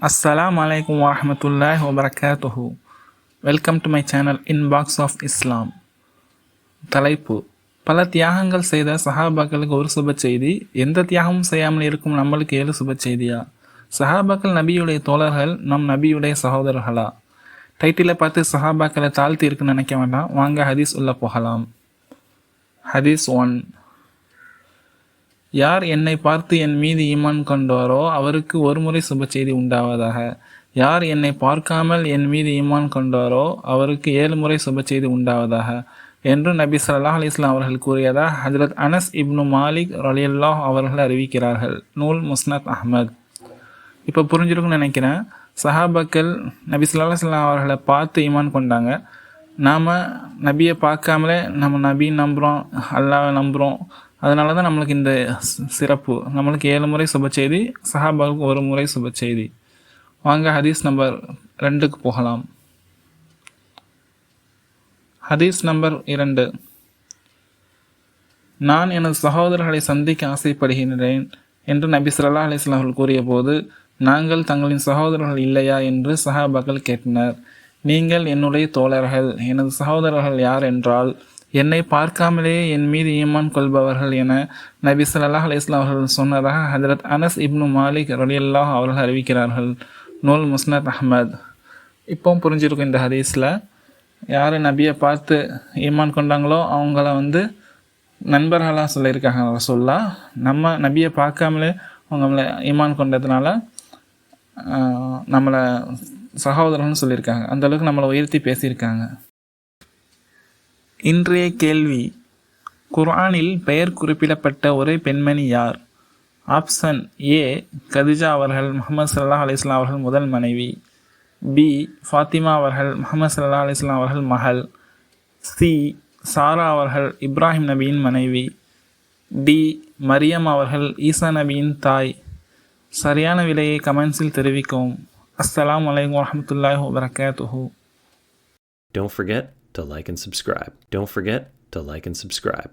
Assalamu alaikum wa rahmatullahi wa barakatuhu. Welcome to my channel inbox of Islam. தலைப்பு: பல தியாகங்கள் செய்த சஹாபாக்களுக்கு ஒரு சுப செய்தி, எந்த தியாகமும் செய்யாமல் இருக்கும் நம்மளுக்கு 7 சுப செய்தியா? சஹாபாக்கள் நபியுடைய தோழர்கள், நம் நபியுடைய சகோதரர்களா? டைட்டிலை பார்த்து சஹாபாக்களை தாழ்த்தி இருக்குன்னு நினைக்க வேண்டாம். வாங்க ஹதீஸ் உள்ள போகலாம். ஹதீஸ் 1. யார் என்னை பார்த்து என் மீது ஈமான் கொண்டாரோ அவருக்கு ஒரு முறை சுப செய்தி உண்டாவதாக. யார் என்னை பார்க்காமல் என் மீது ஈமான் கொண்டாரோ அவருக்கு 7 முறை சுப செய்தி உண்டாவதாக என்று நபி ஸல்லல்லாஹு அலைஹி வஸல்லம் அவர்கள் கூறியதாக ஹஜ்ரத் அனஸ் இப்னு மாலிக் ரலியல்லாஹு அவர்கள் அறிவிக்கிறார்கள். நூல் முஸ்னத் அஹ்மத். இப்போ புரிஞ்சிருக்குன்னு நினைக்கிறேன். சஹாபாக்கள் நபி ஸல்லல்லாஹு அலைஹி வஸல்லம் அவர்களை பார்த்து ஈமான் கொண்டாங்க. நாம் நபியை பார்க்காமலே நம்ம நபி நம்புகிறோம், அல்லாஹ்வை நம்புகிறோம். அதனால தான் நம்மளுக்கு இந்த சிறப்பு. நம்மளுக்கு 7 முறை சுப செய்தி, சஹாபாவுக்கு ஒரு முறை சுப செய்தி. வாங்க ஹதீஸ் நம்பர் 2க்கு போகலாம். ஹதீஸ் நம்பர் 2. நான் எனது சகோதரர்களை சந்திக்க ஆசைப்படுகின்றேன் என்று நபி ஸல்லல்லாஹு அலைஹி வஸல்லம் அவர்கள் கூறிய போது, நாங்கள் தங்களின் சகோதரர்கள் இல்லையா என்று சஹாபாக்கள் கேட்டனர். நீங்கள் என்னுடைய தோழர்கள். எனது சகோதரர்கள் யார் என்றால், என்னை பார்க்காமலே என் மீது ஈமான் கொள்பவர்கள் என நபி ஸல்லல்லாஹு அலைஹி வஸல்லம் அவர்கள் சொன்னதாக ஹஜ்ரத் அனஸ் இப்னு மாலிக் ரலியல்லாஹு அவர்கள் அறிவிக்கிறார்கள். நூல் முஸ்னத் அஹ்மத். இப்போ புரிஞ்சிருக்கும். இந்த ஹதீஸில் யார் நபியை பார்த்து ஈமான் கொண்டாங்களோ அவங்கள நண்பர்களாக சொல்லியிருக்காங்க ரசூலுல்லாஹ். நம்ம நபியை பார்க்காமலே அவங்கள ஈமான் கொண்டதுனால நம்மளை சகோதரன்னு சொல்லியிருக்காங்க. அந்தளவுக்கு நம்மளை உயர்த்தி பேசியிருக்காங்க. இன்றைய கேள்வி: குர்ஆனில் பெயர் குறிப்பிடப்பட்ட ஒரே பெண்மணி யார்? ஆப்ஷன் ஏ கதிஜா அவர்கள், முஹம்மது ஸல்லல்லாஹு அலைஹி வஸல்லம் அவர்கள் முதல் மனைவி. பி ஃபாத்திமா அவர்கள், முஹம்மது ஸல்லல்லாஹு அலைஹி வஸல்லம் அவர்கள் மகள். சி சாரா அவர்கள், இப்ராஹிம் நபியின் மனைவி. டி மரியம் அவர்கள், ஈசா நபியின் தாய். சரியான விடையை கமெண்ட்ஸில் தெரிவிக்கவும். அஸ்ஸலாமு அலைக்கும் வரஹ்மத்துல்லாஹி வபரகாத்துஹு. Don't forget to like and subscribe. Don't forget to like and subscribe.